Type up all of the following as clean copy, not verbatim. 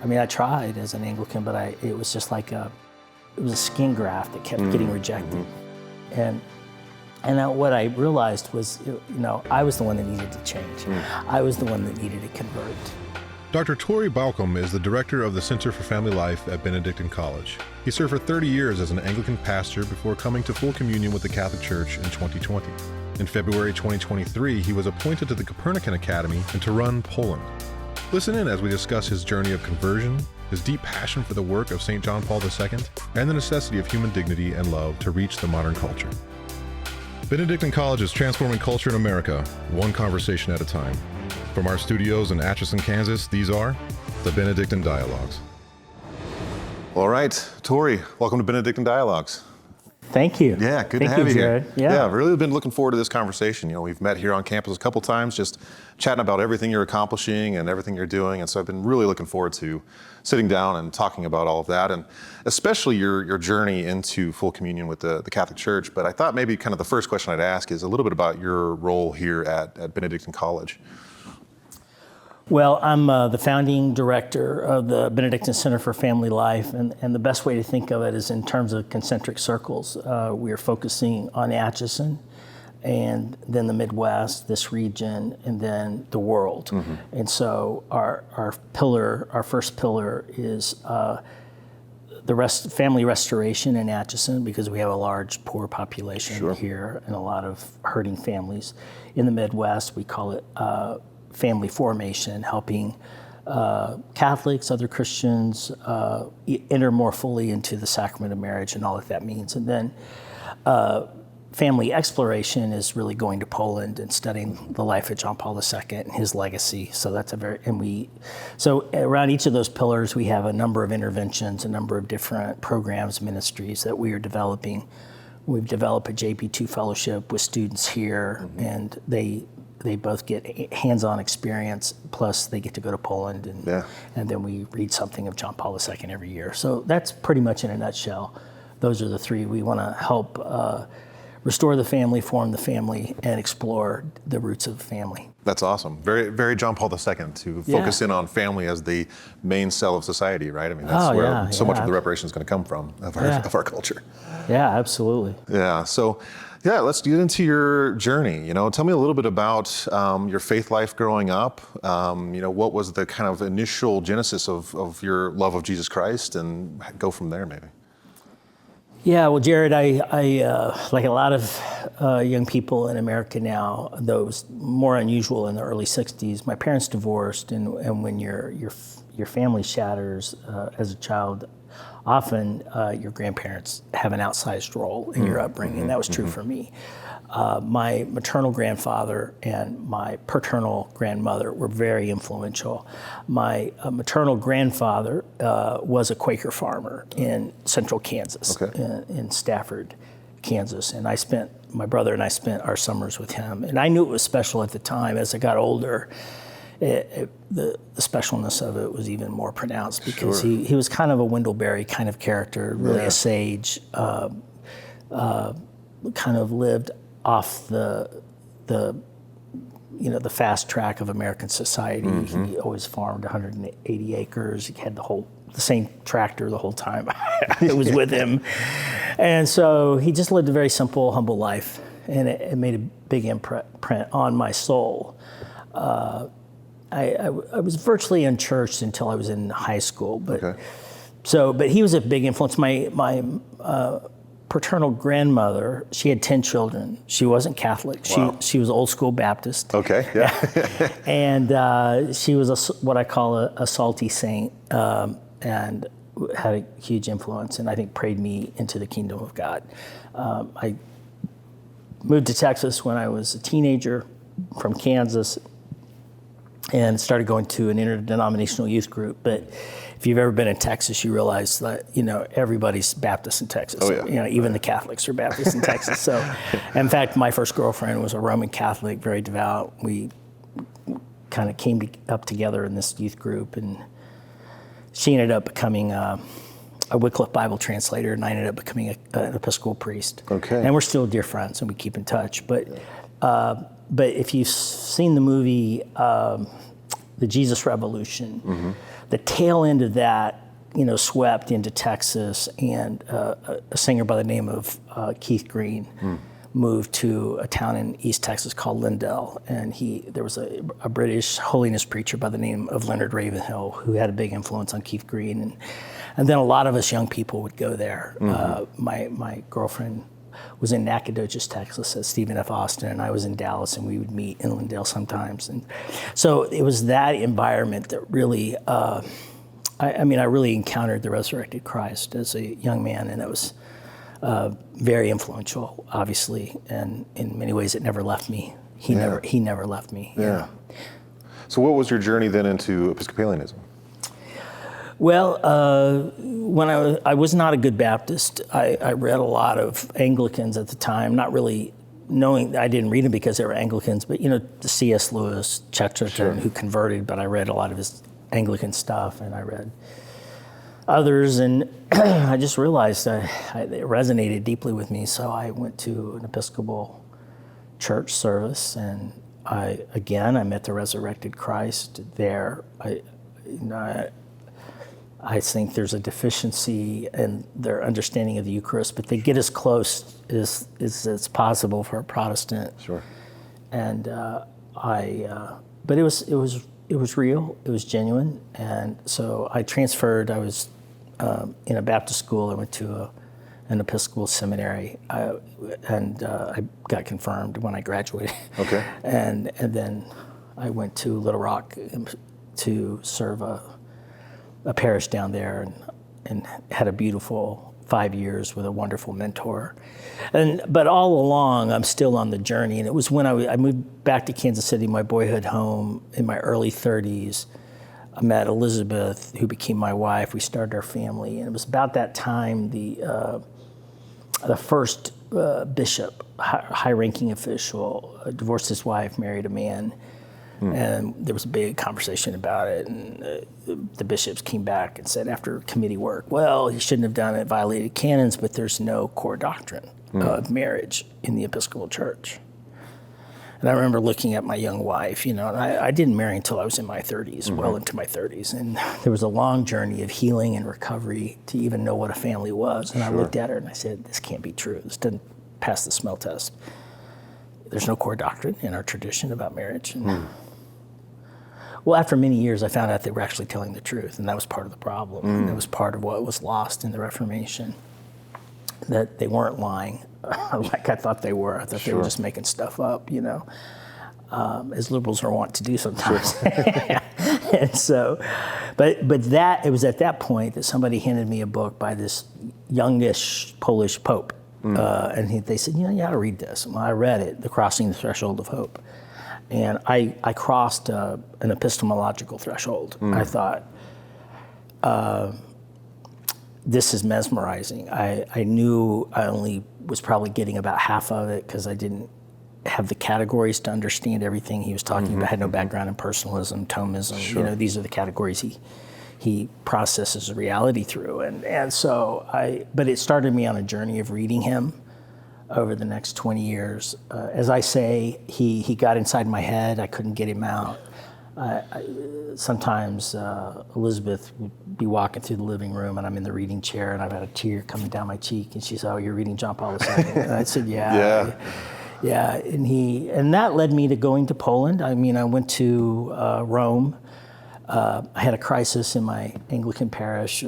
mean, I tried as an Anglican, but it was just like it was a skin graft that kept getting rejected. And what I realized was, I was the one that needed to change. I was the one that needed to convert. Dr. Tory Baucum is the director of the Center for Family Life at Benedictine College. He served for 30 years as an Anglican pastor before coming to full communion with the Catholic Church in 2020. In February 2023, he was appointed to the Copernicus Academy in Torun, Poland. Listen in as we discuss his journey of conversion, his deep passion for the work of St. John Paul II, and the necessity of human dignity and love to reach the modern culture. Benedictine College is transforming culture in America, one conversation at a time. From our studios in Atchison, Kansas, these are the Benedictine Dialogues. All right, Tory, welcome to Benedictine Dialogues. Thank you. Yeah, good to have you Jared. here. Yeah, I've really been looking forward to this conversation. We've met here on campus a couple times, just chatting about everything you're accomplishing and everything you're doing. And so I've been really looking forward to sitting down and talking about all of that, and especially your journey into full communion with the Catholic Church. But I thought maybe kind of the first question I'd ask is a little bit about your role here at Benedictine College. Well, I'm the founding director of the Benedictine Center for Family Life, and the best way to think of it is in terms of concentric circles. We are focusing on Atchison, and then the Midwest, this region, and then the world. And so our first pillar is family restoration in Atchison, because we have a large poor population here and a lot of hurting families. In the Midwest, we call it family formation, helping Catholics, other Christians enter more fully into the sacrament of marriage and all that that means. And then family exploration is really going to Poland and studying the life of John Paul II and his legacy. So that's so around each of those pillars, we have a number of interventions, a number of different programs, ministries that we are developing. We've developed a JP2 fellowship with students here, and they both get hands-on experience, plus they get to go to Poland, and then we read something of John Paul II every year. So that's pretty much in a nutshell. Those are the three. We want to help restore the family, form the family, and explore the roots of the family. That's awesome. Very, very John Paul II to focus in on family as the main cell of society, right? I mean, that's where so much of the reparation is going to come from, of our culture. Yeah, absolutely. Yeah, so let's get into your journey. Tell me a little bit about your faith life growing up. What was the kind of initial genesis of your love of Jesus Christ, and go from there maybe. Yeah, well, Jared, I like a lot of young people in America now, though it was more unusual in the early 60s, my parents divorced, and when your family shatters as a child, often your grandparents have an outsized role in your upbringing. That was true for me. My maternal grandfather and my paternal grandmother were very influential. My maternal grandfather was a Quaker farmer in central Kansas, in Stafford, Kansas, and my brother and I spent our summers with him. And I knew it was special at the time. As I got older, the specialness of it was even more pronounced, because he was kind of a Wendell kind of character, really a sage, kind of lived off the fast track of American society. He always farmed 180 acres. He had the same tractor the whole time I was with him. And so he just lived a very simple, humble life, and it made a big imprint on my soul. I was virtually unchurched until I was in high school, but he was a big influence. My paternal grandmother, she had 10 children. She wasn't Catholic. Wow. She was old school Baptist. Okay, yeah. And she was what I call a salty saint, and had a huge influence, and I think prayed me into the kingdom of God. I moved to Texas when I was a teenager from Kansas, and started going to an interdenominational youth group. But if you've ever been in Texas, you realize that, everybody's Baptist in Texas. Oh, yeah. Even the Catholics are Baptist in Texas. So, in fact, my first girlfriend was a Roman Catholic, very devout. We kind of came up together in this youth group, and she ended up becoming a Wycliffe Bible translator, and I ended up becoming an Episcopal priest. Okay. And we're still dear friends, and we keep in touch. But if you've seen the movie the Jesus Revolution. The tail end of that, swept into Texas, and a singer by the name of Keith Green moved to a town in East Texas called Lindell, and there was a British holiness preacher by the name of Leonard Ravenhill who had a big influence on Keith Green, and then a lot of us young people would go there. My girlfriend was in Nacogdoches, Texas at Stephen F. Austin, and I was in Dallas, and we would meet in Lindell sometimes. And so it was that environment that really, I really encountered the resurrected Christ as a young man, and it was very influential, obviously, and in many ways it never left me. He never left me. Yeah. So what was your journey then into Episcopalianism? Well, when I was not a good Baptist. I read a lot of Anglicans at the time, not really knowing. I didn't read them because they were Anglicans, but the C.S. Lewis, Chesterton, who converted, but I read a lot of his Anglican stuff, and I read others, and I just realized it resonated deeply with me. So I went to an Episcopal church service, and I met the resurrected Christ there. I think there's a deficiency in their understanding of the Eucharist, but they get as close as possible for a Protestant. Sure. And but it was real. It was genuine, and so I transferred. I was in a Baptist school. I went to an Episcopal seminary, and I got confirmed when I graduated. Okay. And then I went to Little Rock to serve a parish down there, and had a beautiful 5 years with a wonderful mentor. But all along, I'm still on the journey. And it was when I moved back to Kansas City, my boyhood home, in my early 30s. I met Elizabeth, who became my wife. We started our family, and it was about that time the first bishop, high-ranking official, divorced his wife, married a man. And there was a big conversation about it, and the bishops came back and said, after committee work, well, he shouldn't have done it, violated canons, but there's no core doctrine of marriage in the Episcopal Church. And I remember looking at my young wife, and I didn't marry until I was in my 30s, well into my 30s, and there was a long journey of healing and recovery to even know what a family was. And I looked at her and I said, this can't be true. This doesn't pass the smell test. There's no core doctrine in our tradition about marriage. And well, after many years, I found out they were actually telling the truth, and that was part of the problem. And that was part of what was lost in the Reformation, that they weren't lying like I thought they were. I thought they were just making stuff up, as liberals are wont to do sometimes. And so, but it was at that point that somebody handed me a book by this youngish Polish Pope, and they said, you ought to read this. Well, I read it, The Crossing the Threshold of Hope. And I crossed an epistemological threshold. I thought, this is mesmerizing. I knew I only was probably getting about half of it because I didn't have the categories to understand everything he was talking about. I had no background in personalism, Thomism. These are the categories he processes reality through. And so but it started me on a journey of reading him over the next 20 years. As I say, he got inside my head. I couldn't get him out. Sometimes Elizabeth would be walking through the living room, and I'm in the reading chair, and I've had a tear coming down my cheek, and she said, "Oh, you're reading John Paul II." And I said, "Yeah." Yeah, and that led me to going to Poland. I went to Rome. I had a crisis in my Anglican parish,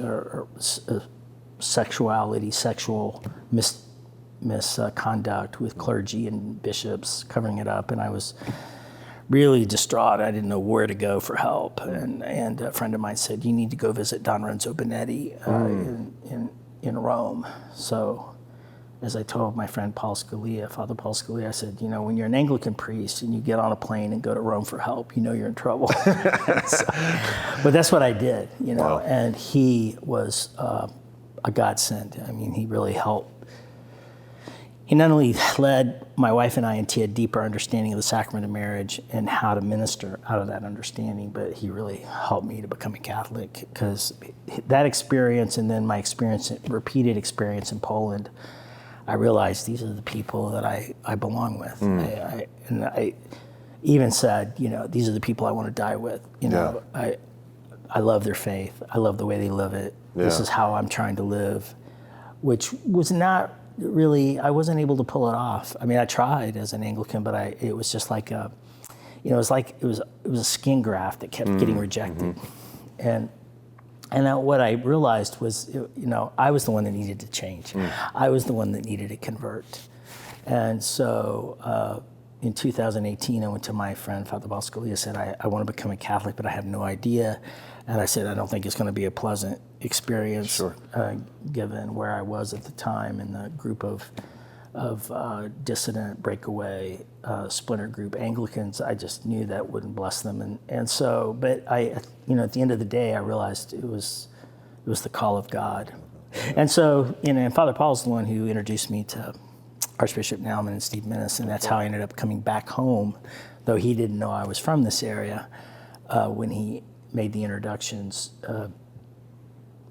sexual misconduct with clergy and bishops, covering it up, and I was really distraught. I didn't know where to go for help, and a friend of mine said, you need to go visit Don Renzo Benetti in Rome. So as I told my friend Father Paul Scalia, I said, when you're an Anglican priest and you get on a plane and go to Rome for help, you're in trouble. But that's what I did, Wow. And he was a godsend. He really helped. He not only led my wife and I into a deeper understanding of the sacrament of marriage and how to minister out of that understanding, but he really helped me to become a Catholic, because that experience and then my repeated experience in Poland, I realized these are the people that I belong with. even said, these are the people I want to die with. I love their faith. I love the way they live it. Yeah. This is how I'm trying to live, which was not really, I wasn't able to pull it off. I mean, I tried as an Anglican, but it was just like it was a skin graft that kept getting rejected. And what I realized was, I was the one that needed to change. I was the one that needed to convert. And so in 2018, I went to my friend, Father Baucum, said, I want to become a Catholic, but I have no idea. And I said, I don't think it's going to be a pleasant experience, given where I was at the time in the group of dissident, breakaway, splinter group Anglicans. I just knew that wouldn't bless them. And so, but at the end of the day, I realized it was the call of God. And so, and Father Paul's the one who introduced me to Archbishop Naumann and Steve Minnis, and that's how I ended up coming back home, though he didn't know I was from this area when he made the introductions.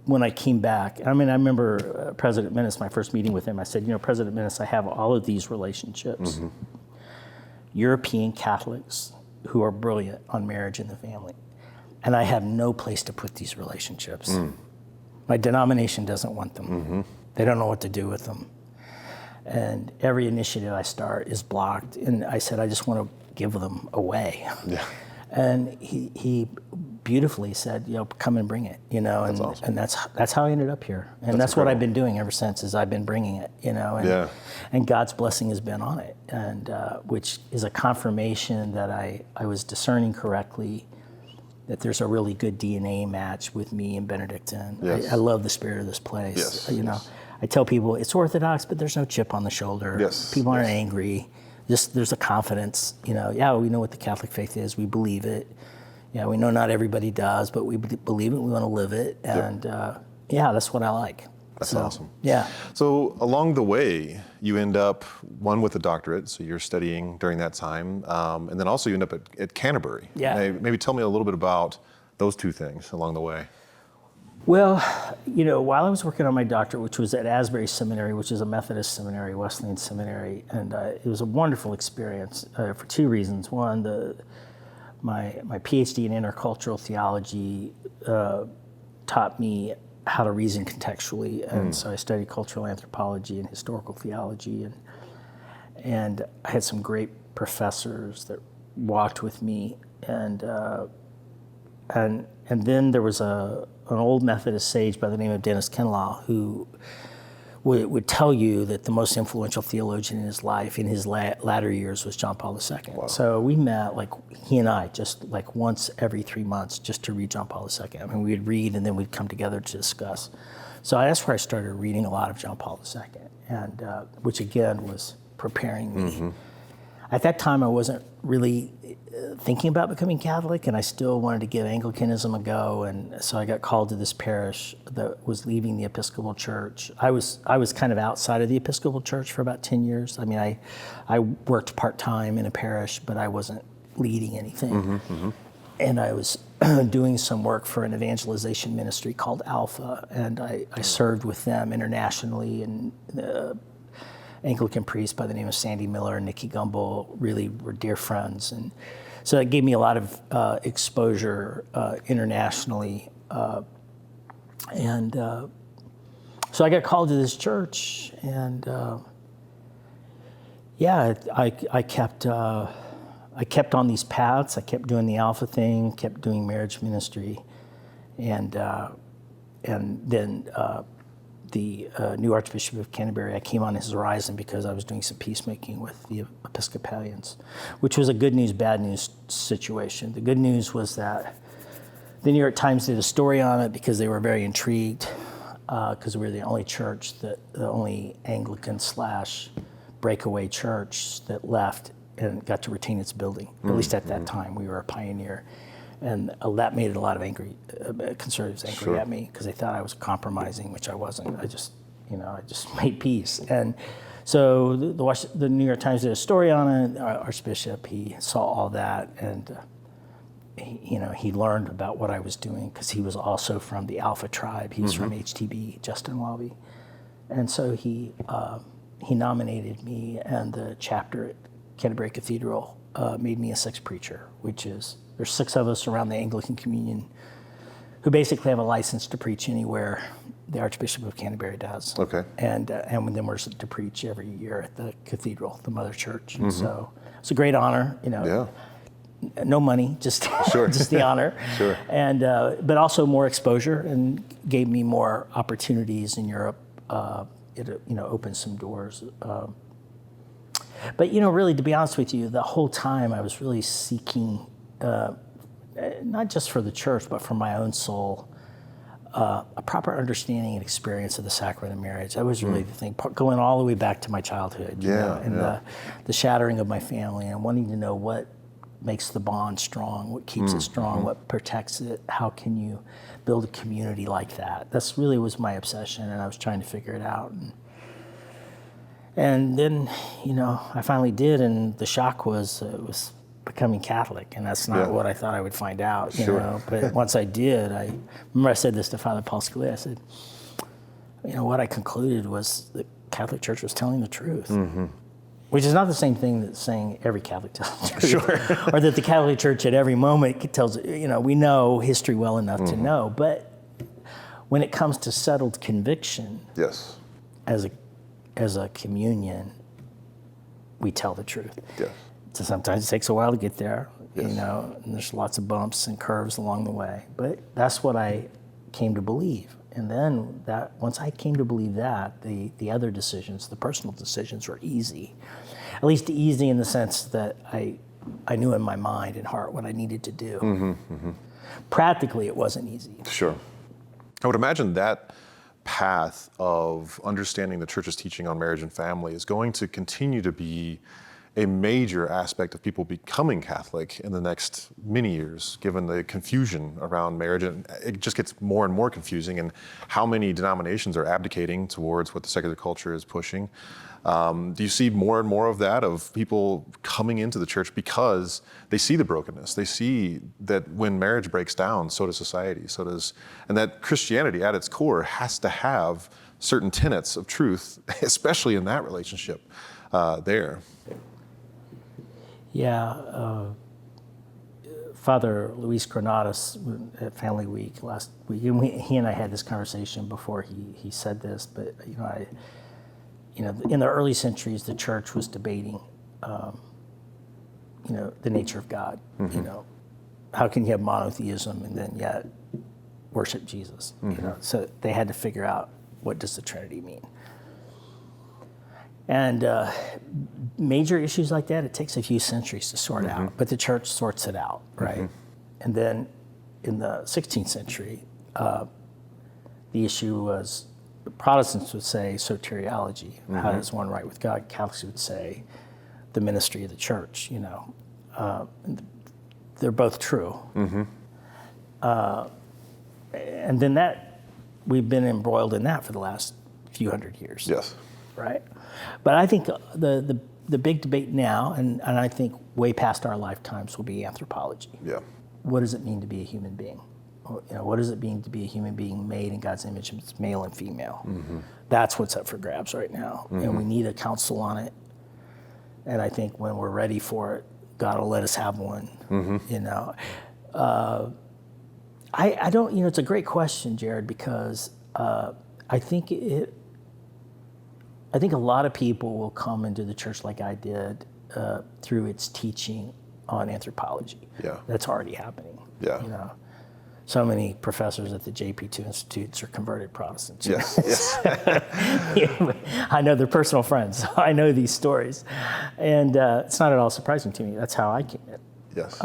When I came back, I remember President Minnis, my first meeting with him, I said, President Minnis, I have all of these relationships. European Catholics who are brilliant on marriage and the family, and I have no place to put these relationships. My denomination doesn't want them. They don't know what to do with them. And every initiative I start is blocked. And I said, I just want to give them away. Yeah. And he beautifully said, come and bring it, That's awesome. And that's how I ended up here. And that's what I've been doing ever since, is I've been bringing it, and God's blessing has been on it, and which is a confirmation that I was discerning correctly, that there's a really good DNA match with me and Benedictine. Yes. I love the spirit of this place. Yes. I tell people it's Orthodox, but there's no chip on the shoulder. Yes. People aren't angry. Just there's a confidence. We know what the Catholic faith is. We believe it. Yeah, we know not everybody does, but we believe it. We want to live it, and that's what I like. That's awesome. Yeah. So along the way, you end up with a doctorate. So you're studying during that time, and then also you end up at Canterbury. Yeah. Maybe tell me a little bit about those two things along the way. Well, while I was working on my doctorate, which was at Asbury Seminary, which is a Methodist seminary, Wesleyan seminary, and it was a wonderful experience for two reasons. One, my Ph.D. in intercultural theology taught me how to reason contextually, and so I studied cultural anthropology and historical theology, and I had some great professors that walked with me, and then there was an old Methodist sage by the name of Dennis Kinlaw who would tell you that the most influential theologian in his life, in his latter years, was John Paul II. Wow. So we met, he and I, just once every 3 months just to read John Paul II. We'd read and then we'd come together to discuss. So that's where I started reading a lot of John Paul II, and which again was preparing me. At that time, I wasn't really thinking about becoming Catholic, and I still wanted to give Anglicanism a go, and so I got called to this parish that was leaving the Episcopal Church. I was kind of outside of the Episcopal Church for about 10 years. I worked part-time in a parish, but I wasn't leading anything. And I was doing some work for an evangelization ministry called Alpha, and I served with them internationally, and Anglican priest by the name of Sandy Miller and Nikki Gumbel really were dear friends, and so that gave me a lot of exposure internationally, and so I got called to this church, and I kept on these paths. I kept doing the Alpha thing, kept doing marriage ministry, and then. The new Archbishop of Canterbury, I came on his horizon because I was doing some peacemaking with the Episcopalians, which was a good news, bad news situation. The good news was that the New York Times did a story on it because they were very intrigued, because we were the only church, the only Anglican / breakaway church that left and got to retain its building. At least at that time, we were a pioneer. And that made a lot of conservatives angry at me because they thought I was compromising, which I wasn't. I just made peace. And so the New York Times did a story on it. Our Archbishop, he saw all that, and he learned about what I was doing because he was also from the Alpha tribe. He was from HTB, Justin Welby, and so he nominated me and the chapter at Canterbury Cathedral made me a sixth preacher, which is, there's 6 of us around the Anglican Communion who basically have a license to preach anywhere the Archbishop of Canterbury does. Okay. And then we're to preach every year at the cathedral, the mother church. And so it's a great honor, Yeah. No money, just just the honor. Sure. And but also more exposure, and gave me more opportunities in Europe. It opened some doors. But really, to be honest with you, the whole time I was really seeking, not just for the church, but for my own soul, a proper understanding and experience of the sacrament of marriage. That was really the thing, going all the way back to my childhood, and the shattering of my family, and wanting to know what makes the bond strong, what keeps it strong, what protects it, how can you build a community like that. That's really was my obsession, and I was trying to figure it out. And then, I finally did, and the shock was becoming Catholic, and that's not what I thought I would find out, you know. But once I did, I remember I said this to Father Paul Scalia. I said, what I concluded was the Catholic Church was telling the truth. Which is not the same thing that saying every Catholic tells the truth, or that the Catholic Church at every moment tells, we know history well enough to know. But when it comes to settled conviction, Yes. as a communion, we tell the truth. Yes. So sometimes it takes a while to get there, Yes. and there's lots of bumps and curves along the way. But that's what I came to believe. And then once I came to believe that, the other decisions, the personal decisions, were easy. At least easy in the sense that I knew in my mind and heart what I needed to do. Practically, it wasn't easy. Sure. I would imagine that path of understanding the Church's teaching on marriage and family is going to continue to be a major aspect of people becoming Catholic in the next many years, given the confusion around marriage. And it just gets more and more confusing, and how many denominations are abdicating towards what the secular culture is pushing. Do you see more and more of that, of people coming into the Church because they see the brokenness? They see that when marriage breaks down, so does society, and that Christianity at its core has to have certain tenets of truth, especially in that relationship there. Yeah, Father Luis Granados at Family Week last week, and he and I had this conversation before he said this, but in the early centuries, the Church was debating, the nature of God. How can you have monotheism and then yet worship Jesus? So they had to figure out, what does the Trinity mean? And major issues like that, it takes a few centuries to sort out, but the Church sorts it out, right? And then in the 16th century, the issue was, Protestants would say soteriology, how does one right with God? Catholics would say the ministry of the Church, they're both true. And then we've been embroiled in that for the last few hundred years. Yes. Right? But I think the big debate now, and I think way past our lifetimes, will be anthropology. Yeah. What does it mean to be a human being? What does it mean to be a human being made in God's image? It's male and female. That's what's up for grabs right now, and we need a council on it. And I think when we're ready for it, God will let us have one. I don't. It's a great question, Jared, because I think a lot of people will come into the Church like I did through its teaching on anthropology. Yeah. That's already happening. Yeah. So many professors at the JP2 Institutes are converted Protestants. Yes. I know they're personal friends. So I know these stories. And it's not at all surprising to me. That's how I came in. Yes.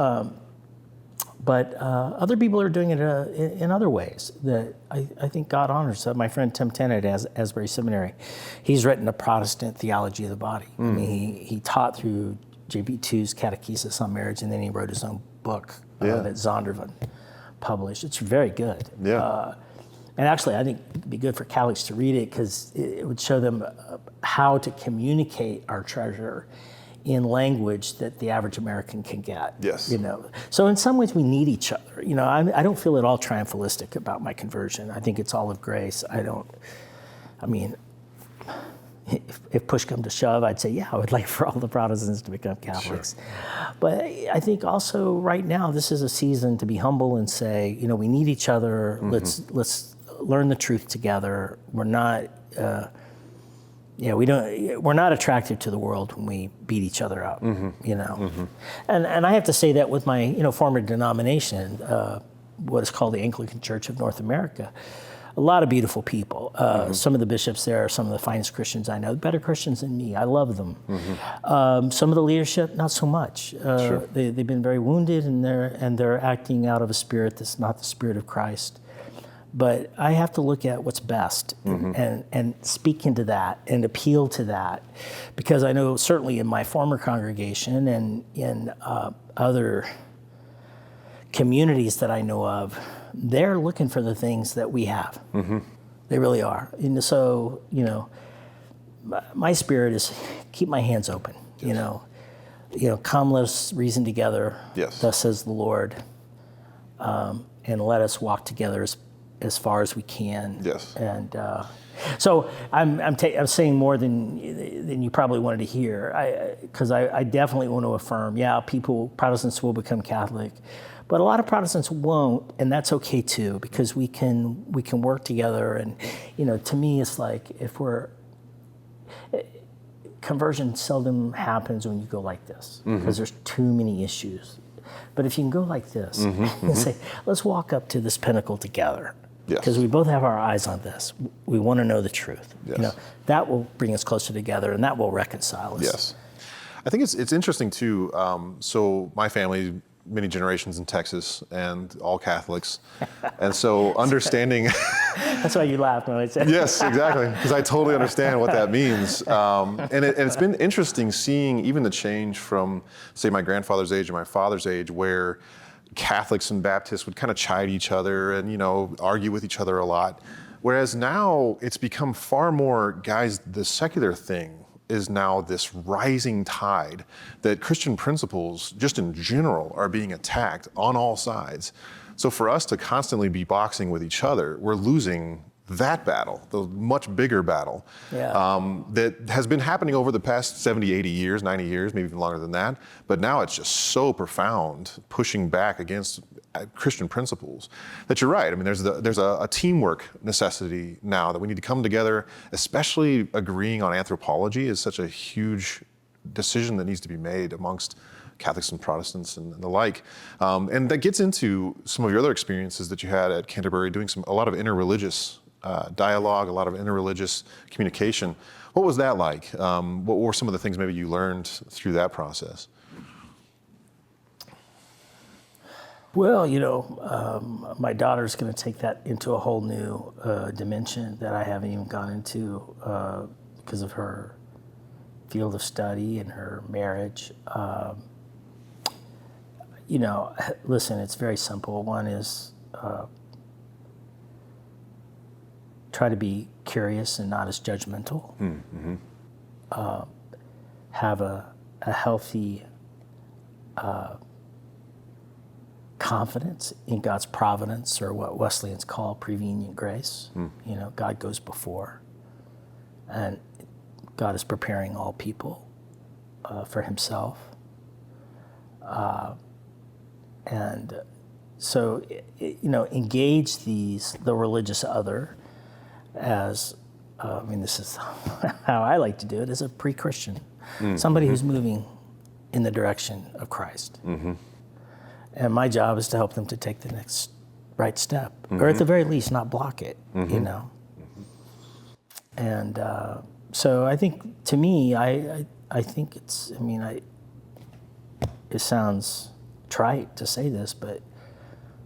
But other people are doing it in other ways that I think God honors. My friend Tim Tennant at Asbury Seminary, he's written a Protestant theology of the body. I mean, he taught through JP2's Catechesis on Marriage, and then he wrote his own book that Zondervan published. It's very good. Yeah. And actually, I think it'd be good for Catholics to read it, because it would show them how to communicate our treasure in language that the average American can get. Yes. So in some ways we need each other. I don't feel at all triumphalistic about my conversion. I think it's all of grace. if push come to shove, I'd say, yeah, I would like for all the Protestants to become Catholics. Sure. But I think also right now, this is a season to be humble and say, we need each other. Let's learn the truth together. We're not, we're not attractive to the world when we beat each other up, And I have to say that with my, former denomination, what is called the Anglican Church of North America. A lot of beautiful people. Some of the bishops there are some of the finest Christians I know, better Christians than me. I love them. Some of the leadership, not so much. Sure. They've been very wounded, and they're acting out of a spirit that's not the spirit of Christ. But I have to look at what's best and speak into that and appeal to that, because I know certainly in my former congregation and in other communities that I know of, they're looking for the things that we have. They really are. And so, my spirit is keep my hands open. Yes. Come, let us reason together. Yes. Thus says the Lord, and let us walk together as far as we can. Yes. And so I'm saying more than you probably wanted to hear, because I definitely want to affirm. Yeah, Protestants will become Catholic. But a lot of Protestants won't, and that's okay too, because we can work together. And to me, it's like conversion seldom happens when you go like this, because there's too many issues. But if you can go like this and say, let's walk up to this pinnacle together, because we both have our eyes on this. We want to know the truth. Yes. That will bring us closer together, and that will reconcile us. Yes, I think it's interesting too. So my family, many generations in Texas, and all Catholics, and so understanding. That's why you laughed when I said. Yes, exactly, because I totally understand what that means, and it's been interesting seeing even the change from, say, my grandfather's age and my father's age, where Catholics and Baptists would kind of chide each other and argue with each other a lot, whereas now it's become far more, guys, the secular thing is now this rising tide that Christian principles, just in general, are being attacked on all sides. So for us to constantly be boxing with each other, we're losing that battle, the much bigger battle that has been happening over the past 70, 80 years, 90 years, maybe even longer than that. But now it's just so profound, pushing back against Christian principles, that you're right. I mean, there's a teamwork necessity now that we need to come together, especially agreeing on anthropology is such a huge decision that needs to be made amongst Catholics and Protestants and the like. And that gets into some of your other experiences that you had at Canterbury, doing a lot of interreligious dialogue, a lot of interreligious communication. What was that like? What were some of the things maybe you learned through that process? Well, my daughter's going to take that into a whole new dimension that I haven't even gone into because of her field of study and her marriage. Listen, it's very simple. One is try to be curious and not as judgmental. Have a healthy confidence in God's providence, or what Wesleyans call prevenient grace. God goes before, and God is preparing all people for himself. And so, engage the religious other as, this is how I like to do it, as a pre-Christian, somebody who's moving in the direction of Christ. And my job is to help them to take the next right step, or at the very least, not block it, And so I think, to me, I think it's, it sounds trite to say this, but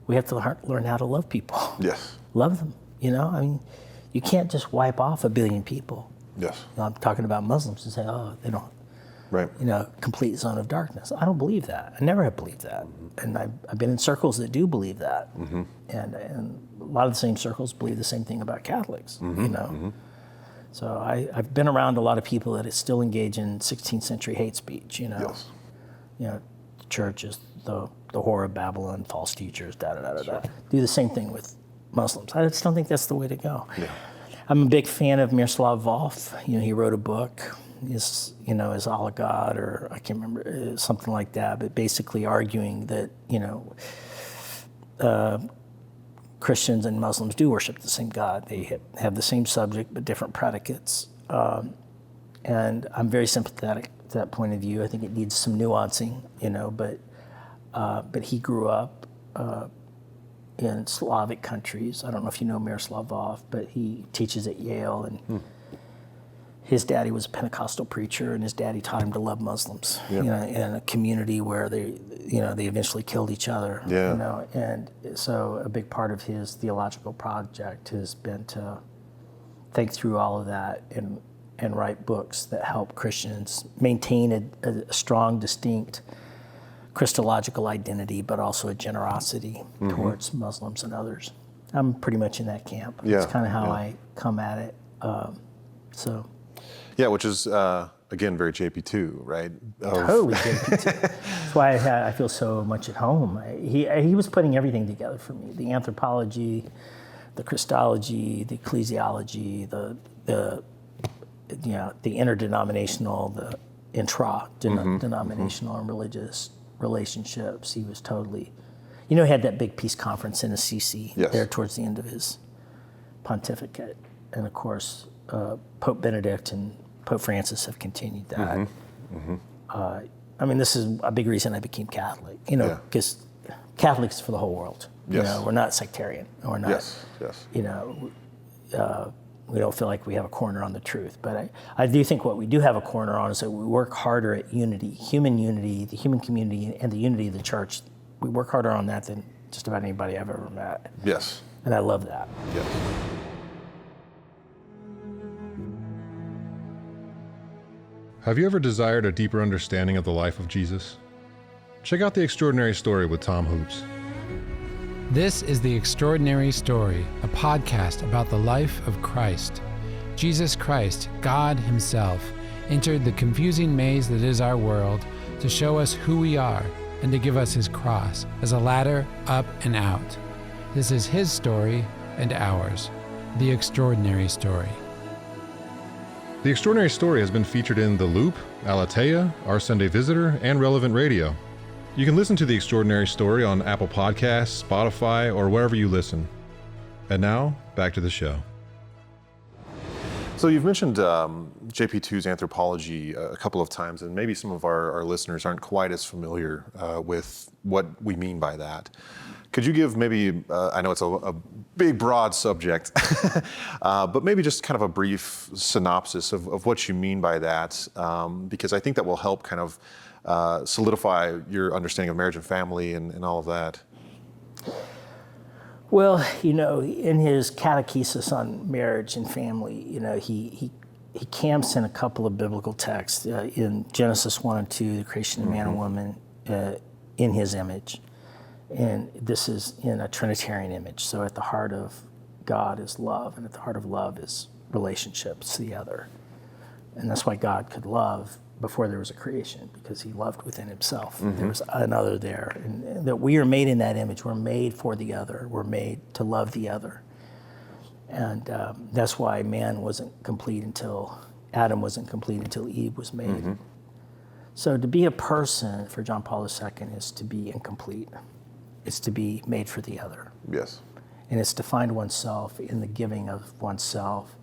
we have to learn how to love people. Yes. Love them, You can't just wipe off 1 billion people. Yes. I'm talking about Muslims and say, they don't. Right. Complete zone of darkness. I don't believe that. I never have believed that. And I've been in circles that do believe that. And a lot of the same circles believe the same thing about Catholics, So I've been around a lot of people that still engage in 16th century hate speech, Yes. The church is the whore of Babylon, false teachers, Sure. Do the same thing with Muslims. I just don't think that's the way to go. Yeah. I'm a big fan of Miroslav Volf. He wrote a book, Is Allah God, or I can't remember, something like that, but basically arguing that, Christians and Muslims do worship the same God. They have the same subject, but different predicates. And I'm very sympathetic to that point of view. I think it needs some nuancing, but he grew up in Slavic countries. I don't know if you know Miroslav Volf, but he teaches at Yale, and his daddy was a Pentecostal preacher, and his daddy taught him to love Muslims. In a community where they eventually killed each other. And so a big part of his theological project has been to think through all of that and write books that help Christians maintain a strong, distinct Christological identity, but also a generosity towards Muslims and others. I'm pretty much in that camp. It's kind of how I come at it. Which is, again, very JP2, right? Totally JP2. That's why I feel so much at home. He was putting everything together for me: the anthropology, the Christology, the ecclesiology, the interdenominational, the intra-denominational and religious relationships. He was totally, he had that big peace conference in Assisi there towards the end of his pontificate. And of course, Pope Benedict and Pope Francis have continued that. This is a big reason I became Catholic, because Catholics for the whole world. We're not sectarian. We're not, we don't feel like we have a corner on the truth. But I do think what we do have a corner on is that we work harder at unity, the human community, and the unity of the church. We work harder on that than just about anybody I've ever met. Yes. And I love that. Yes. Have you ever desired a deeper understanding of the life of Jesus? Check out The Extraordinary Story with Tom Hoops. This is The Extraordinary Story, a podcast about the life of Christ. Jesus Christ, God Himself, entered the confusing maze that is our world to show us who we are and to give us His cross as a ladder up and out. This is His story and ours, The Extraordinary Story. The Extraordinary Story has been featured in The Loop, Alatea, Our Sunday Visitor, and Relevant Radio. You can listen to The Extraordinary Story on Apple Podcasts, Spotify, or wherever you listen. And now, back to the show. So you've mentioned JP2's anthropology a couple of times, and maybe some of our listeners aren't quite as familiar with what we mean by that. Could you give maybe, I know it's a big, broad subject, but maybe just kind of a brief synopsis of what you mean by that, because I think that will help kind of solidify your understanding of marriage and family and all of that. Well, in his catechesis on marriage and family, he camps in a couple of biblical texts in Genesis 1 and 2, the creation of man and woman in His image. And this is in a Trinitarian image. So at the heart of God is love, and at the heart of love is relationships to the other. And that's why God could love before there was a creation, because He loved within Himself. There was another there. And that we are made in that image. We're made for the other. We're made to love the other. And that's why man wasn't complete until, Adam wasn't complete until Eve was made. So to be a person for John Paul II is to be incomplete. It's to be made for the other. Yes. And it's to find oneself in the giving of oneself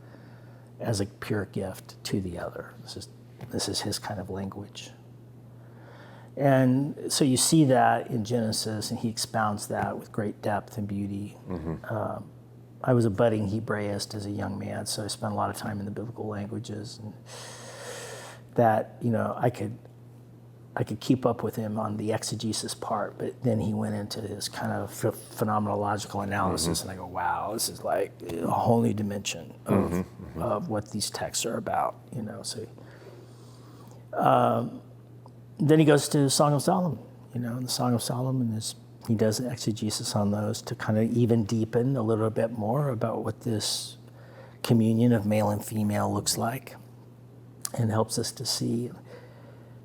as a pure gift to the other. This is his kind of language. And so you see that in Genesis, and he expounds that with great depth and beauty. I was a budding Hebraist as a young man, so I spent a lot of time in the biblical languages. And that, I could keep up with him on the exegesis part, but then he went into his kind of phenomenological analysis, and I go, wow, this is like a whole new dimension of what these texts are about, So then he goes to Song of Solomon, and the Song of Solomon he does the exegesis on those to kind of even deepen a little bit more about what this communion of male and female looks like, and helps us to see.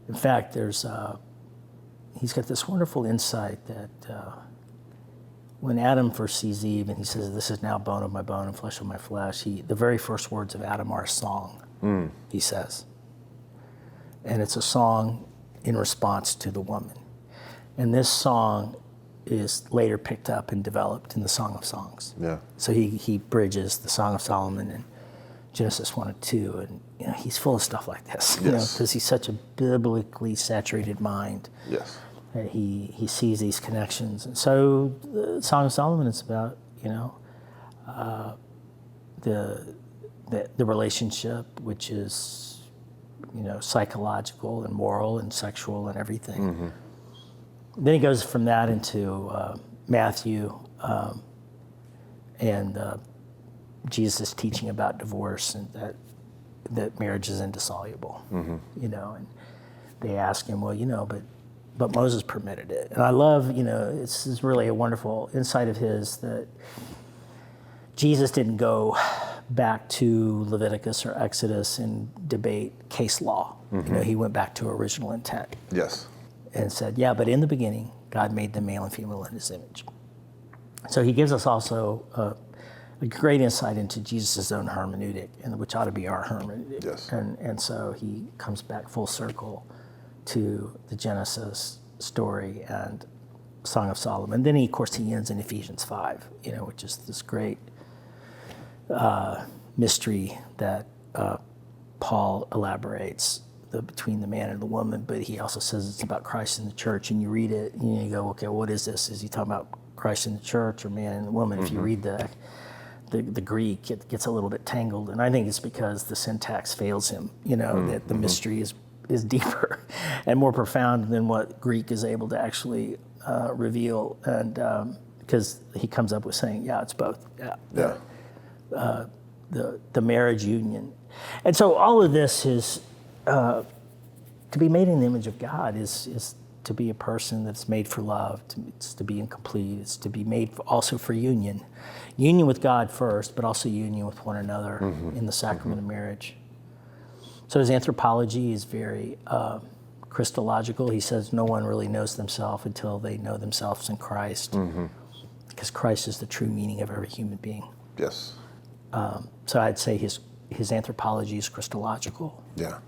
In fact, he's got this wonderful insight that when Adam first sees Eve and he says, "This is now bone of my bone and flesh of my flesh," the very first words of Adam are a song, he says. And it's a song in response to the woman. And this song is later picked up and developed in the Song of Songs. Yeah. So he bridges the Song of Solomon and Genesis 1 and 2, and he's full of stuff like this, because he's such a biblically saturated mind. Yes. That he sees these connections. And so the Song of Solomon is about, the relationship, which is, psychological and moral and sexual and everything. Mm-hmm. Then he goes from that into Matthew and Jesus is teaching about divorce and that marriage is indissoluble, and they ask him, well, but Moses permitted it. And I love, this is really a wonderful insight of his, that Jesus didn't go back to Leviticus or Exodus and debate case law. Mm-hmm. He went back to original intent. Yes. And said, but in the beginning, God made them male and female in his image. So he gives us also a great insight into Jesus' own hermeneutic, and which ought to be our hermeneutic. Yes. And so he comes back full circle to the Genesis story and Song of Solomon. Then of course he ends in Ephesians 5, which is this great mystery that Paul elaborates between the man and the woman, but he also says it's about Christ and the church. And you read it and you go, okay, what is this? Is he talking about Christ and the church or man and the woman? Mm-hmm. If you read the Greek, it gets a little bit tangled, and I think it's because the syntax fails him. That the mystery is deeper and more profound than what Greek is able to actually reveal, and because he comes up with saying, it's both. The marriage union, and so all of this is to be made in the image of God is to be a person that's made for love. It's to be incomplete. It's to be made also for union with God first, but also union with one another in the sacrament of marriage. So his anthropology is very Christological. He says no one really knows themselves until they know themselves in Christ, because Christ is the true meaning of every human being. Yes. So I'd say his anthropology is Christological. Yeah.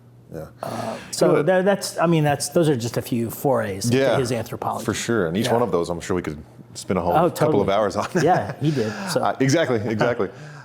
So those are just a few forays into his anthropology. For sure. And each one of those, I'm sure we could spend a whole totally. couple of hours on. Yeah, he did. So. Exactly.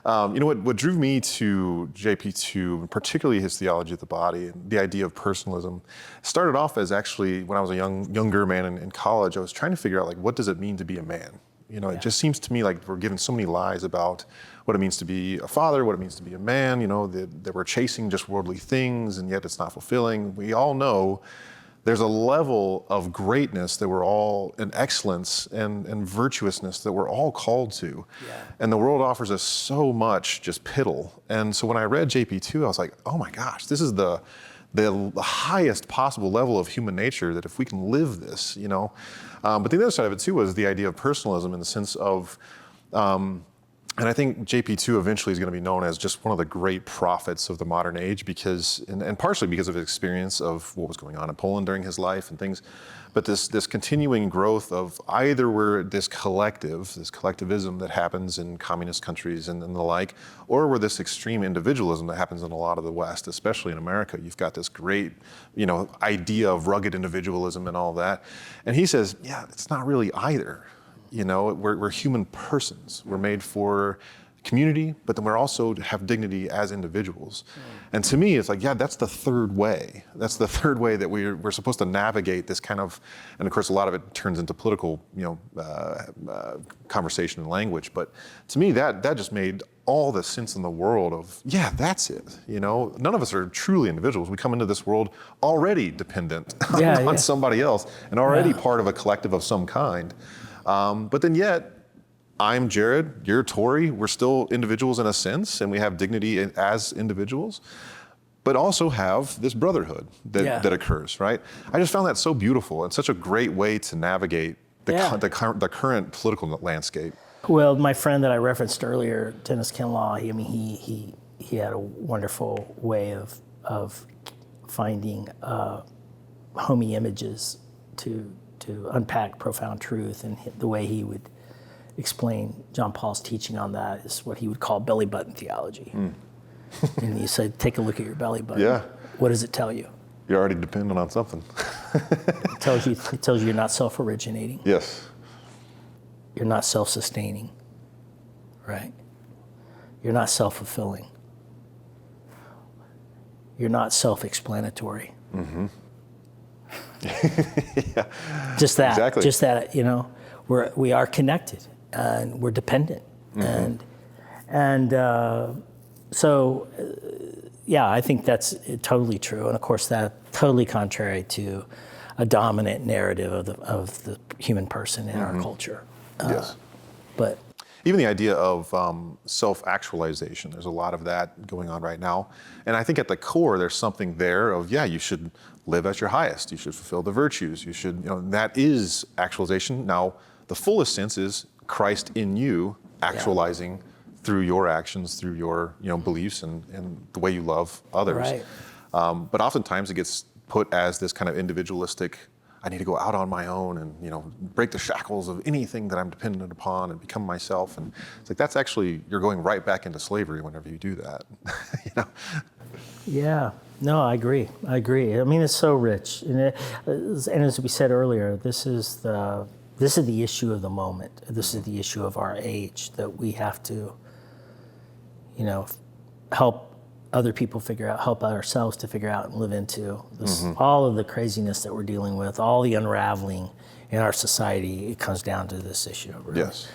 What drew me to JP2, particularly his theology of the body and the idea of personalism, started off as actually when I was a younger man in college. I was trying to figure out, what does it mean to be a man? It just seems to me like we're given so many lies about what it means to be a father, what it means to be a man, that we're chasing just worldly things, and yet it's not fulfilling. We all know there's a level of greatness that we're all, and excellence and virtuousness that we're all called to. Yeah. And the world offers us so much just piddle. And so when I read JP2, I was like, oh my gosh, this is the highest possible level of human nature, that if we can live this, But the other side of it too was the idea of personalism, in the sense of, and I think JP2 eventually is going to be known as just one of the great prophets of the modern age, because, and partially because of his experience of what was going on in Poland during his life and things, but this continuing growth of either we're this collectivism that happens in communist countries and the like, or we're this extreme individualism that happens in a lot of the West, especially in America. You've got this great, idea of rugged individualism and all that. And he says, it's not really either. We're human persons. We're made for community, but then we're also to have dignity as individuals. And to me, it's like, that's the third way. That's the third way that we're supposed to navigate this kind of, and of course, a lot of it turns into political, conversation and language. But to me, that just made all the sense in the world of, that's it. None of us are truly individuals. We come into this world already dependent on somebody else, and already part of a collective of some kind. But then yet, I'm Jared, you're Tory, we're still individuals in a sense, and we have dignity as individuals, but also have this brotherhood that occurs, right? I just found that so beautiful and such a great way to navigate the current political landscape. Well, my friend that I referenced earlier, Dennis Kinlaw, he had a wonderful way of finding homey images to unpack profound truth, and the way he would explain John Paul's teaching on that is what he would call belly button theology. And he said, take a look at your belly button. Yeah. What does it tell you? You're already dependent on something. It tells you you're not self-originating. Yes. You're not self-sustaining, right? You're not self-fulfilling. You're not self-explanatory. Yeah. Just that. Exactly. Just that. We are connected and we're dependent, so I think that's totally true. And of course, that's totally contrary to a dominant narrative of the human person in our culture. Yes. But even the idea of self-actualization, there's a lot of that going on right now. And I think at the core, there's something there of, you should live at your highest. You should fulfill the virtues. You should, that is actualization. Now, the fullest sense is Christ in you actualizing through your actions, through your, beliefs and the way you love others. Right. But oftentimes it gets put as this kind of individualistic, I need to go out on my own and, break the shackles of anything that I'm dependent upon and become myself. And it's like, that's actually, you're going right back into slavery whenever you do that. Yeah, no, I agree. I mean, it's so rich. And as we said earlier, this is the issue of the moment. This is the issue of our age that we have to, help other people help ourselves to figure out and live into this, all of the craziness that we're dealing with, all the unraveling in our society. It comes down to this issue. Really. Yes.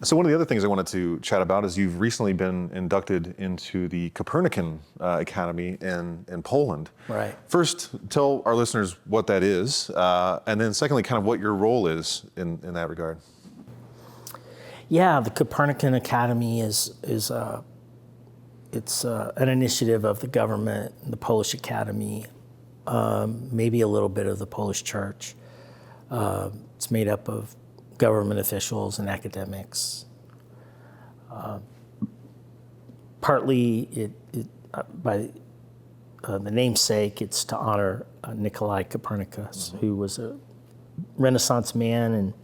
So one of the other things I wanted to chat about is you've recently been inducted into the Copernican Academy in Poland. Right. First, tell our listeners what that is, and then secondly, kind of what your role is in that regard. Yeah, the Copernican Academy is an initiative of the government, the Polish Academy, maybe a little bit of the Polish Church. It's made up of government officials and academics. Partly, by the namesake, it's to honor Nikolai Copernicus, who was a Renaissance man, and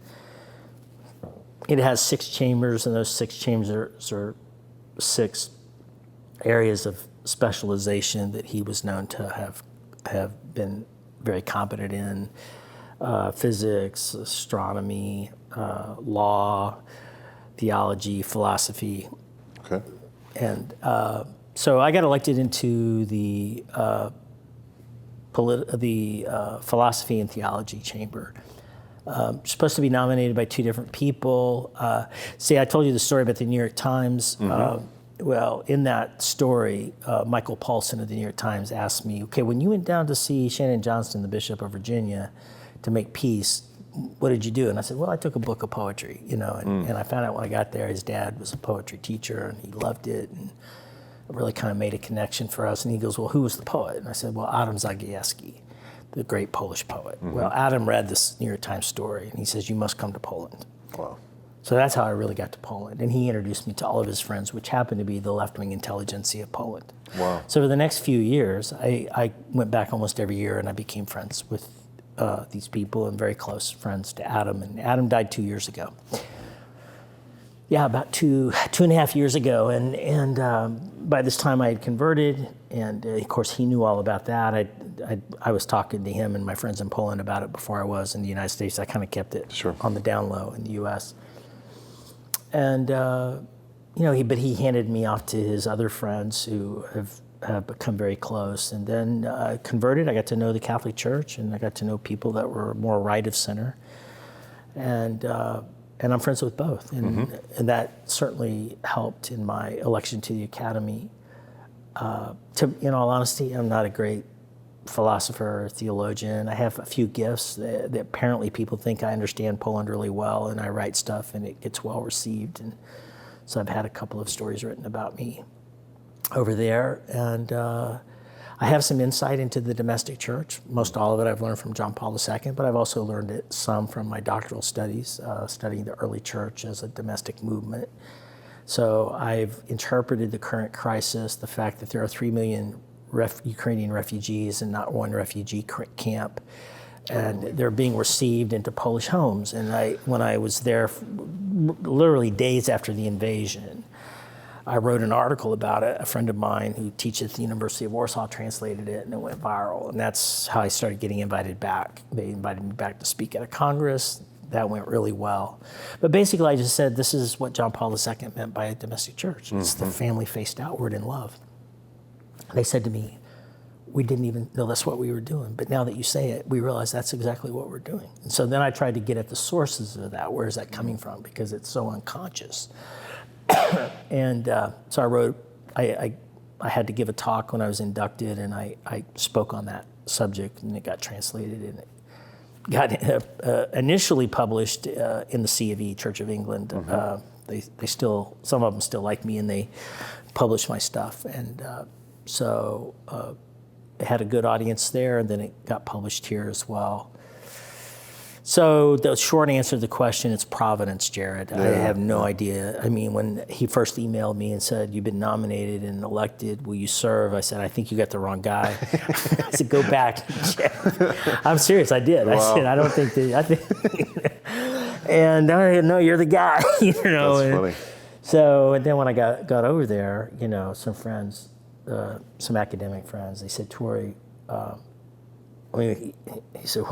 it has 6 chambers, and those 6 chambers are 6 areas of specialization that he was known to have been very competent in: physics, astronomy, law, theology, philosophy. Okay. And so I got elected into the philosophy and theology chamber. Supposed to be nominated by 2 different people. See, I told you the story about the New York Times. Well, in that story, Michael Paulson of the New York Times asked me, okay, when you went down to see Shannon Johnston, the Bishop of Virginia, to make peace, what did you do? And I said, well, I took a book of poetry, and I found out when I got there, his dad was a poetry teacher, and he loved it, and it really kind of made a connection for us. And he goes, well, who was the poet? And I said, well, Adam Zagajewski, the great Polish poet. Well, Adam read this New York Times story, and he says, you must come to Poland. Wow. So that's how I really got to Poland. And he introduced me to all of his friends, which happened to be the left-wing intelligentsia of Poland. Wow. So for the next few years, I went back almost every year, and I became friends with these people and very close friends to Adam. And Adam died 2 years ago. Yeah, about two and a half years ago. And by this time I had converted, and of course he knew all about that. I was talking to him and my friends in Poland about it before I was in the United States. I kind of kept it on the down low in the U.S. And he handed me off to his other friends who have become very close. And then converted, I got to know the Catholic Church, and I got to know people that were more right of center. And I'm friends with both. And that certainly helped in my election to the Academy. In all honesty, I'm not a great philosopher or theologian. I have a few gifts that apparently people think I understand Poland really well, and I write stuff and it gets well received. And so I've had a couple of stories written about me over there. And I have some insight into the domestic church. Most all of it I've learned from John Paul II, but I've also learned it some from my doctoral studies, studying the early church as a domestic movement. So I've interpreted the current crisis, the fact that there are 3 million Ukrainian refugees and not one refugee camp, and they're being received into Polish homes. And when I was there literally days after the invasion, I wrote an article about it. A friend of mine who teaches at the University of Warsaw translated it, and it went viral. And that's how I started getting invited back. They invited me back to speak at a Congress. That went really well. But basically, I just said, this is what John Paul II meant by a domestic church. It's the family faced outward in love. They said to me, we didn't even know that's what we were doing. But now that you say it, we realize that's exactly what we're doing. And so then I tried to get at the sources of that. Where is that coming from? Because it's so unconscious. And so I wrote, I had to give a talk when I was inducted, and I spoke on that subject, and it got translated, and it got initially published in the C of E, Church of England. They still, some of them still like me, and they publish my stuff. And so it had a good audience there, and then it got published here as well. So the short answer to the question, it's providence, Jared. I have no idea. I mean, when he first emailed me and said, you've been nominated and elected, will you serve? I said, I think you got the wrong guy. I said, go back and check. I'm serious, I did. Wow. I said, I don't think that, I think, and I didn't know you're the guy, you know. That's funny. So, and then when I got over there, you know, some friends, some academic friends, they said, Tory, he said,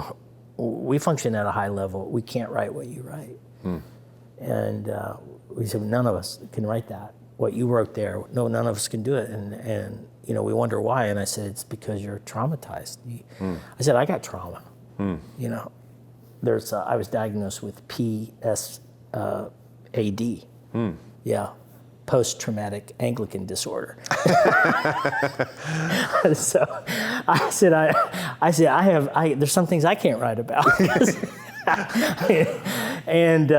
we function at a high level. We can't write what you write. And we said, none of us can write that. What you wrote there, no, none of us can do it. And you know, we wonder why. And I said, it's because you're traumatized. I said, I got trauma. You know, I was diagnosed with PSAD. Yeah. Post-traumatic Anglican disorder. So I said, there's some things I can't write about. And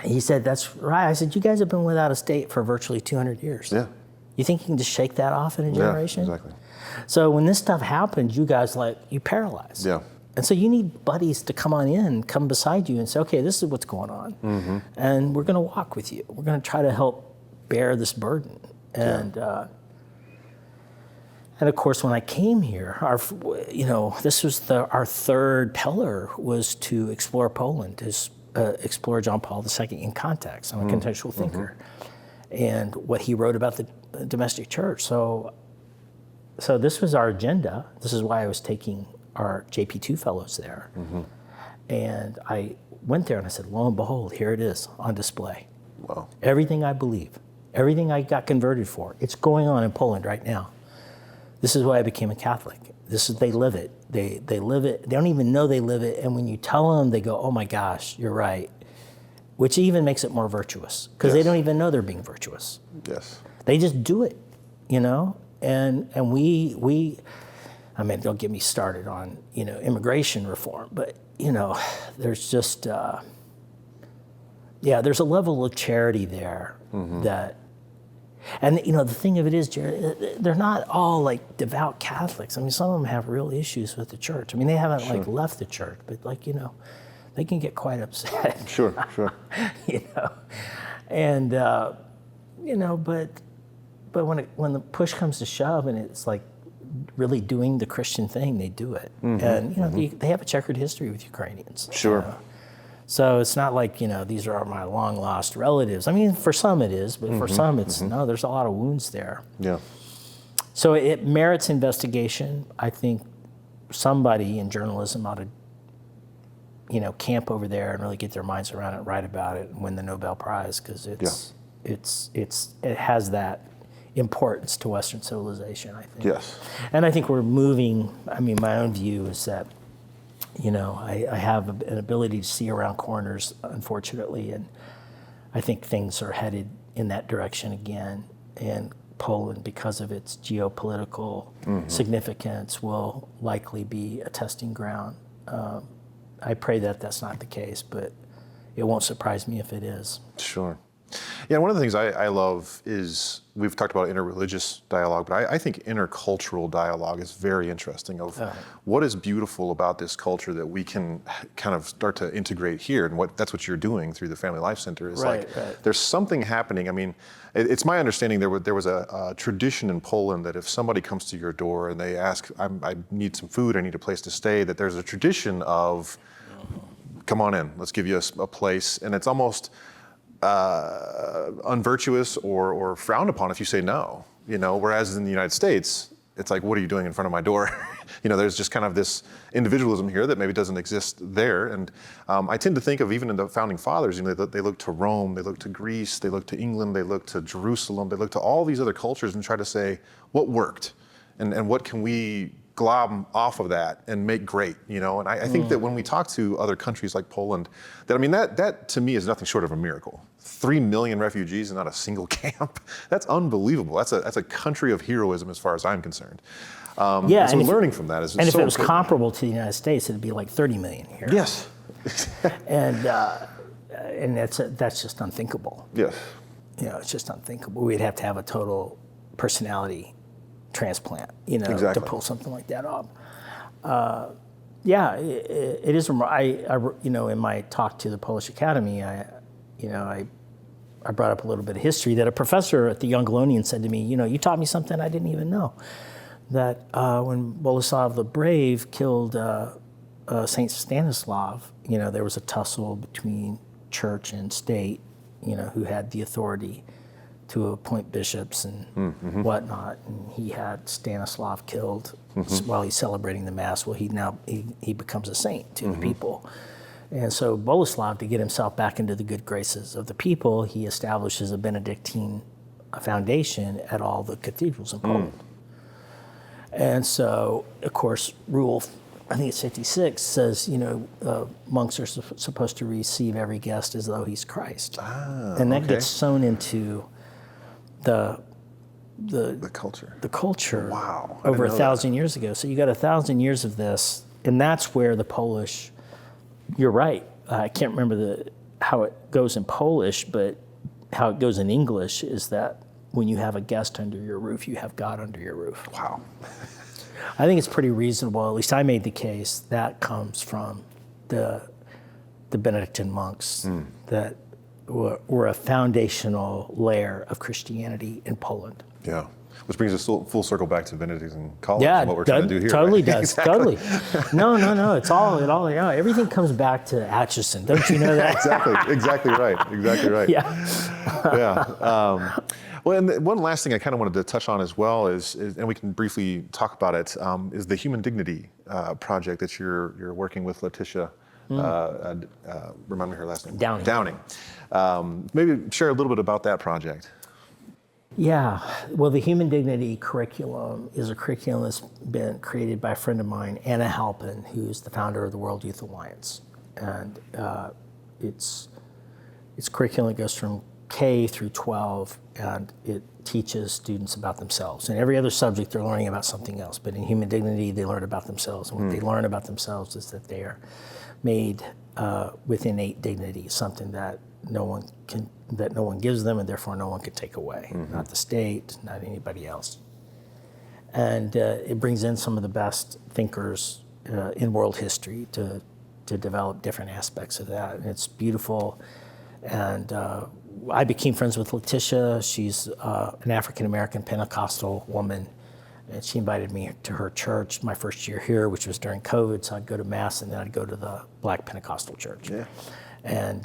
he said, that's right. I said, you guys have been without a state for virtually 200 years. Yeah. You think you can just shake that off in a generation? Yeah, exactly. So when this stuff happens, you guys you paralyze. Yeah. And so you need buddies to come on in, come beside you and say, okay, this is what's going on. And we're going to walk with you. We're going to try to help bear this burden. And and of course, when I came here, this was our third pillar was to explore Poland, to explore John Paul II in context. I'm a contextual thinker. And what he wrote about the domestic church. So this was our agenda. This is why I was taking our JP2 fellows there. And I went there and I said, lo and behold, here it is on display. Wow. Everything I believe, everything I got converted for, it's going on in Poland right now. This is why I became a Catholic. They live it. They live it. They don't even know they live it. And when you tell them, they go, oh my gosh, you're right. Which even makes it more virtuous because they don't even know they're being virtuous. Yes. They just do it, you know? And we I mean, don't get me started on, you know, immigration reform, but, you know, there's just, there's a level of charity there that, and, you know, the thing of it is, Jared, they're not all like devout Catholics. I mean, some of them have real issues with the church. I mean, they haven't like left the church, but like, you know, they can get quite upset. Sure. You know, and, you know, but when the push comes to shove and it's like, really doing the Christian thing, they do it. And, you know, they have a checkered history with Ukrainians. Sure. You know? So it's not like, you know, these are my long lost relatives. I mean, for some it is, but for some it's, no, there's a lot of wounds there. Yeah. So it merits investigation. I think somebody in journalism ought to, you know, camp over there and really get their minds around it, write about it, and win the Nobel Prize, because it has that importance to Western civilization, I think. Yes. And I think we're moving, I mean, my own view is that, you know, I have an ability to see around corners, unfortunately, and I think things are headed in that direction again. And Poland, because of its geopolitical significance, will likely be a testing ground. I pray that that's not the case, but it won't surprise me if it is. Sure. Yeah, one of the things I love is, we've talked about interreligious dialogue, but I think intercultural dialogue is very interesting of what is beautiful about this culture that we can kind of start to integrate here. And that's what you're doing through the Family Life Center is there's something happening. I mean, it's my understanding there was a tradition in Poland that if somebody comes to your door and they ask, I need some food, I need a place to stay, that there's a tradition of come on in, let's give you a place. And it's almost unvirtuous or frowned upon if you say no, whereas in the United States, it's like, what are you doing in front of my door? There's just kind of this individualism here that maybe doesn't exist there. And I tend to think of, even in the founding fathers, they look to Rome, they look to Greece, they look to England, they look to Jerusalem, they look to all these other cultures and try to say, what worked? And what can we glob off of that and make great, And I think that when we talk to other countries like Poland, that to me is nothing short of a miracle. 3 million refugees and not a single camp. That's unbelievable. That's a country of heroism as far as I'm concerned. So learning from that is so And if it was important. comparable to the United States, it'd be like 30 million here. Yes. And that's just unthinkable. Yes. It's just unthinkable. We'd have to have a total personality transplant, Exactly. to pull something like that off. It is. In my talk to the Polish Academy, I brought up a little bit of history that a professor at the Youngolonian said to me, you taught me something I didn't even know, that when Boleslav the Brave killed Saint Stanislav, there was a tussle between church and state, who had the authority to appoint bishops and whatnot, and he had Stanislav killed while he's celebrating the Mass. Well, he becomes a saint to the people. And so Boleslav, to get himself back into the good graces of the people, he establishes a Benedictine foundation at all the cathedrals in Poland. And so, of course, Rule, I think it's 56, says, monks are supposed to receive every guest as though he's Christ. And that gets sewn into the culture. The culture. Wow. Over 1,000 years ago. So you got 1,000 years of this, and that's where the Polish. You're right. I can't remember how it goes in Polish, but how it goes in English is that when you have a guest under your roof, you have God under your roof. Wow. I think it's pretty reasonable. At least I made the case that comes from the Benedictine monks that were a foundational layer of Christianity in Poland. Yeah. Which brings us full circle back to Benedictine College and what we're trying trying to do here. Totally right? does. Exactly. Totally. No. It's all. Everything comes back to Atchison. Don't you know that? Exactly right. Yeah. Well, and one last thing I kind of wanted to touch on as well is and we can briefly talk about it, is the Human Dignity project that you're working with Letitia. Remind me her last name. Downing. Maybe share a little bit about that project. Yeah, well, the Human Dignity curriculum is a curriculum that's been created by a friend of mine, Anna Halpin, who's the founder of the World Youth Alliance. And it's curriculum that goes from K through 12, and it teaches students about themselves. And every other subject, they're learning about something else. But in Human Dignity, they learn about themselves. And what they learn about themselves is that they are made with innate dignity, something that no one gives them, and therefore no one can take away. Not the state, not anybody else. And it brings in some of the best thinkers in world history to develop different aspects of that. And it's beautiful. And I became friends with Letitia. She's an African-American Pentecostal woman. And she invited me to her church my first year here, which was during COVID. So I'd go to Mass, and then I'd go to the Black Pentecostal church. Yeah. And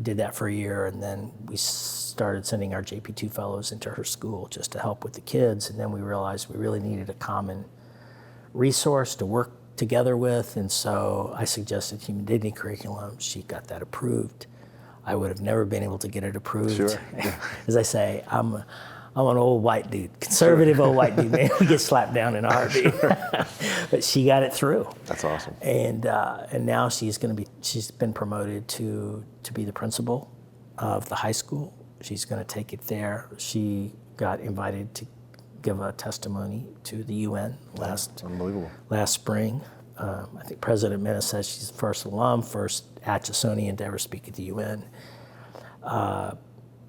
did that for a year, and then we started sending our JP2 fellows into her school just to help with the kids, and then we realized we really needed a common resource to work together with, and so I suggested Human Dignity curriculum. She got that approved. I would have never been able to get it approved. Sure. Yeah. As I say, I'm an old white dude, conservative old white dude, man. We get slapped down in a heartbeat. But she got it through. That's awesome. And now she's been promoted to be the principal of the high school. She's going to take it there. She got invited to give a testimony to the UN last spring. I think President Minna says she's the first alum, first Atchisonian to ever speak at the UN.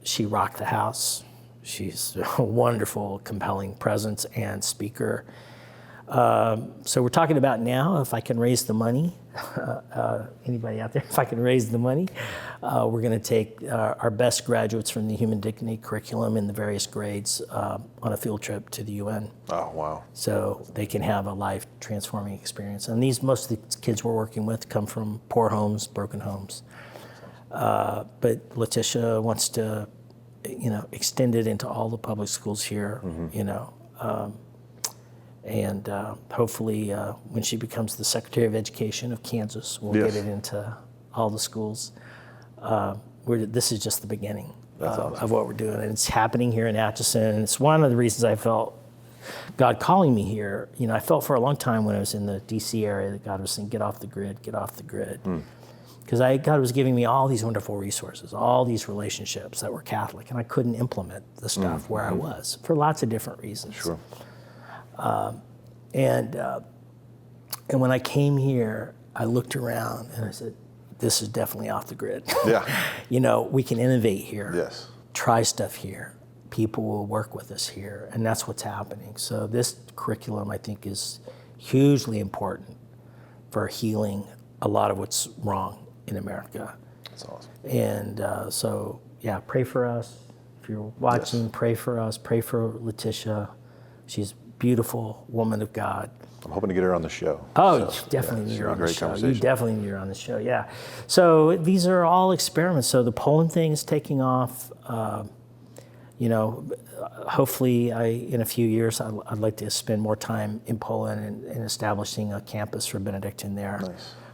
She rocked the house. She's a wonderful, compelling presence and speaker. So we're talking about now, if I can raise the money, anybody out there, if I can raise the money, we're going to take our best graduates from the Human Dignity curriculum in the various grades on a field trip to the UN. Oh, wow. So they can have a life-transforming experience. And most of the kids we're working with come from poor homes, broken homes. But Letitia wants to, extend it into all the public schools here, and hopefully when she becomes the Secretary of Education of Kansas, we'll get it into all the schools. This is just the beginning of what we're doing, and it's happening here in Atchison. And it's one of the reasons I felt God calling me here. I felt for a long time when I was in the DC area that God was saying, get off the grid, get off the grid. Because God was giving me all these wonderful resources, all these relationships that were Catholic, and I couldn't implement the stuff where I was for lots of different reasons. Sure. And when I came here, I looked around and I said, this is definitely off the grid. Yeah. We can innovate here. Yes. Try stuff here. People will work with us here, and that's what's happening. So this curriculum, I think, is hugely important for healing a lot of what's wrong in America. That's awesome. And pray for us. If you're watching, pray for us. Pray for Letitia. She's a beautiful woman of God. I'm hoping to get her on the show. Oh, you definitely need her on the show. You definitely need her on the show, yeah. So these are all experiments. So the Poland thing is taking off. Hopefully in a few years, I'd like to spend more time in Poland and establishing a campus for Benedictine there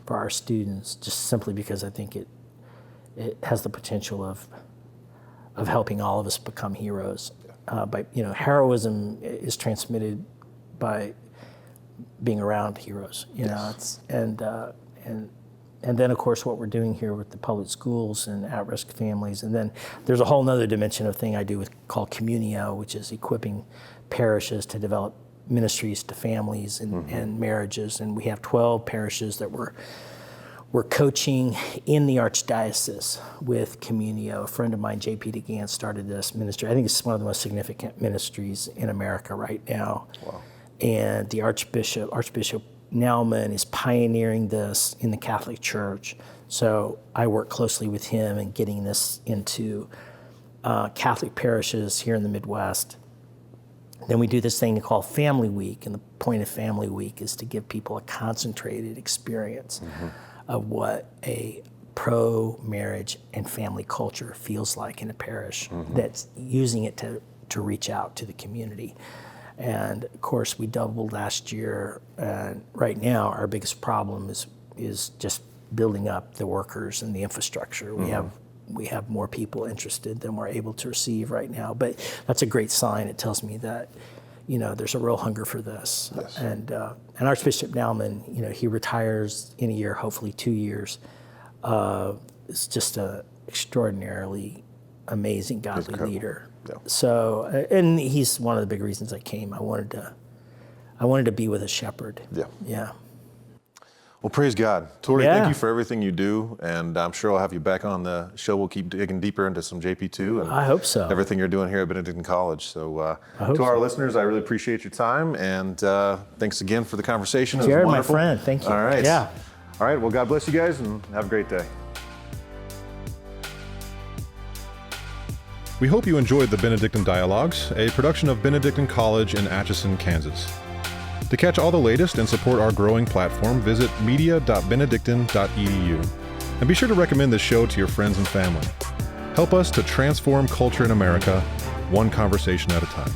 for our students, just simply because I think it has the potential of helping all of us become heroes. Heroism is transmitted by being around heroes. And then, of course, what we're doing here with the public schools and at-risk families. And then there's a whole other dimension of thing I do called Communio, which is equipping parishes to develop ministries to families and marriages. And we have 12 parishes that we're coaching in the Archdiocese with Communio. A friend of mine, J.P. DeGant, started this ministry. I think it's one of the most significant ministries in America right now. Wow. And the Archbishop Naumann is pioneering this in the Catholic Church. So I work closely with him in getting this into Catholic parishes here in the Midwest. Then we do this thing called Family Week, and the point of Family Week is to give people a concentrated experience of what a pro-marriage and family culture feels like in a parish that's using it to reach out to the community. And of course, we doubled last year, and right now our biggest problem is just building up the workers and the infrastructure. We have more people interested than we're able to receive right now, but that's a great sign. It tells me that there's a real hunger for this. Yes. And Archbishop Naumann, he retires in a year, hopefully 2 years. It's just a extraordinarily amazing godly leader. Yeah. So, and he's one of the big reasons I came. I wanted to be with a shepherd. Yeah. Yeah. Well, praise God. Tory, thank you for everything you do, and I'm sure I'll have you back on the show. We'll keep digging deeper into some JP2 and I hope so. Everything you're doing here at Benedictine College. So to our listeners, I really appreciate your time, and thanks again for the conversation. It was Jared, my wonderful. friend, thank you. All right. Yeah. All right, well, God bless you guys, and have a great day. We hope you enjoyed the Benedictine Dialogues, a production of Benedictine College in Atchison, Kansas. To catch all the latest and support our growing platform, visit media.benedictine.edu. And be sure to recommend this show to your friends and family. Help us to transform culture in America, one conversation at a time.